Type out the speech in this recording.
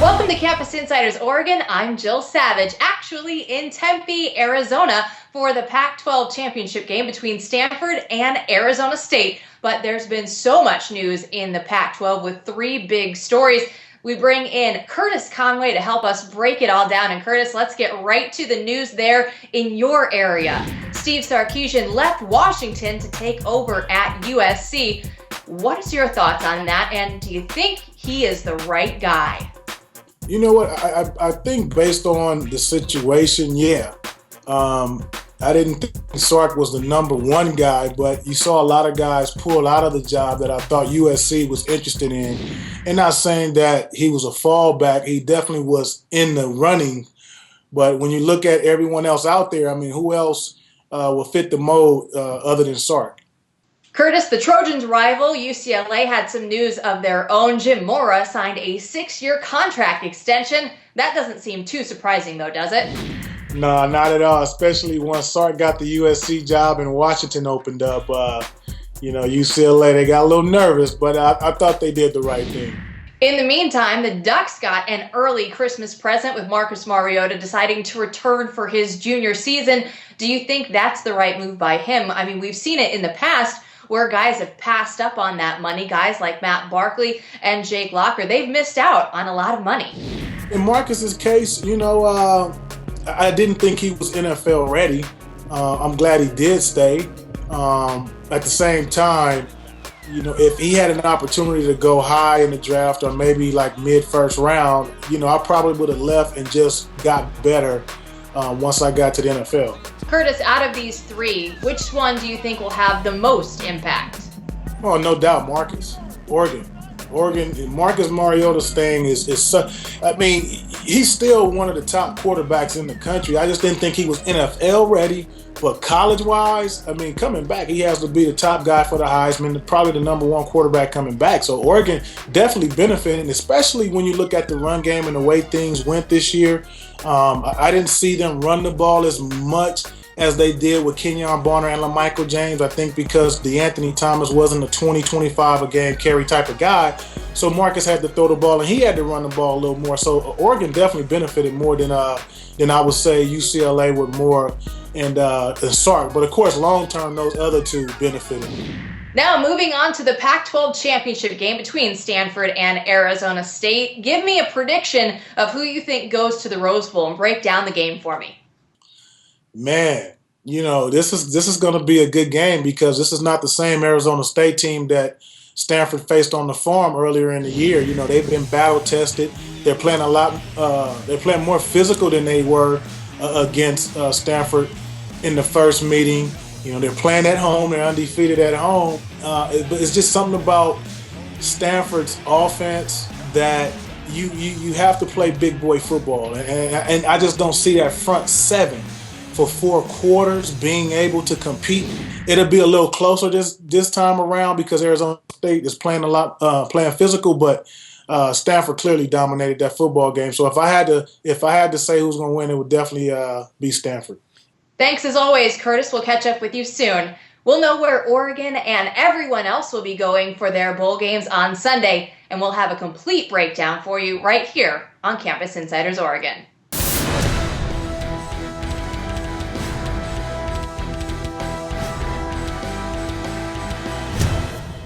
Welcome to Campus Insiders Oregon. I'm Jill Savage, actually in Tempe, Arizona, for the Pac-12 championship game between Stanford and Arizona State. But there's been so much news in the Pac-12 with three big stories. We bring in Curtis Conway to help us break it all down. And Curtis, let's get right to the news there in your area. Steve Sarkisian left Washington to take over at USC. What is your thoughts on that? And do you think he is the right guy? You know what? I think based on the situation, yeah. I didn't think Sark was the number one guy, but you saw a lot of guys pull out of the job that I thought USC was interested in. And not saying that he was a fallback. He definitely was in the running. But when you look at everyone else out there, I mean, who else will fit the mold other than Sark? Curtis, the Trojans' rival, UCLA, had some news of their own. Jim Mora signed a 6-year contract extension. That doesn't seem too surprising, though, does it? No, not at all, especially once Sark got the USC job and Washington opened up. UCLA, they got a little nervous, but I thought they did the right thing. In the meantime, the Ducks got an early Christmas present with Marcus Mariota deciding to return for his junior season. Do you think that's the right move by him? I mean, we've seen it in the past where guys have passed up on that money. Guys like Matt Barkley and Jake Locker, they've missed out on a lot of money. In Marcus's case, I didn't think he was NFL ready. I'm glad he did stay. At the same time, if he had an opportunity to go high in the draft or maybe like mid-first round, I probably would have left and just got better once I got to the NFL. Curtis, out of these three, which one do you think will have the most impact? Oh, no doubt, Marcus. Oregon, Marcus Mariota's thing is he's still one of the top quarterbacks in the country. I just didn't think he was NFL ready, but college-wise, coming back, he has to be the top guy for the Heisman, probably the number one quarterback coming back. So Oregon definitely benefiting, especially when you look at the run game and the way things went this year. I didn't see them run the ball as much as they did with Kenyon Barner and LaMichael James. I think because DeAnthony Thomas wasn't a 20-25 a game carry type of guy. So Marcus had to throw the ball and he had to run the ball a little more. So Oregon definitely benefited more than I would say UCLA with Mora and Sark. But of course, long term, those other two benefited. Now moving on to the Pac-12 championship game between Stanford and Arizona State. Give me a prediction of who you think goes to the Rose Bowl and break down the game for me. Man, this is going to be a good game because this is not the same Arizona State team that Stanford faced on the farm earlier in the year. They've been battle tested. They're playing they're playing more physical than they were against Stanford in the first meeting. They're playing at home. They're undefeated at home. But it's just something about Stanford's offense that you have to play big boy football, and I just don't see that front seven for 4 quarters being able to compete. It'll be a little closer this time around because Arizona State is playing playing physical, but Stanford clearly dominated that football game. So if I had to say who's going to win, it would definitely be Stanford. Thanks as always, Curtis. We'll catch up with you soon. We'll know where Oregon and everyone else will be going for their bowl games on Sunday, and we'll have a complete breakdown for you right here on Campus Insiders Oregon.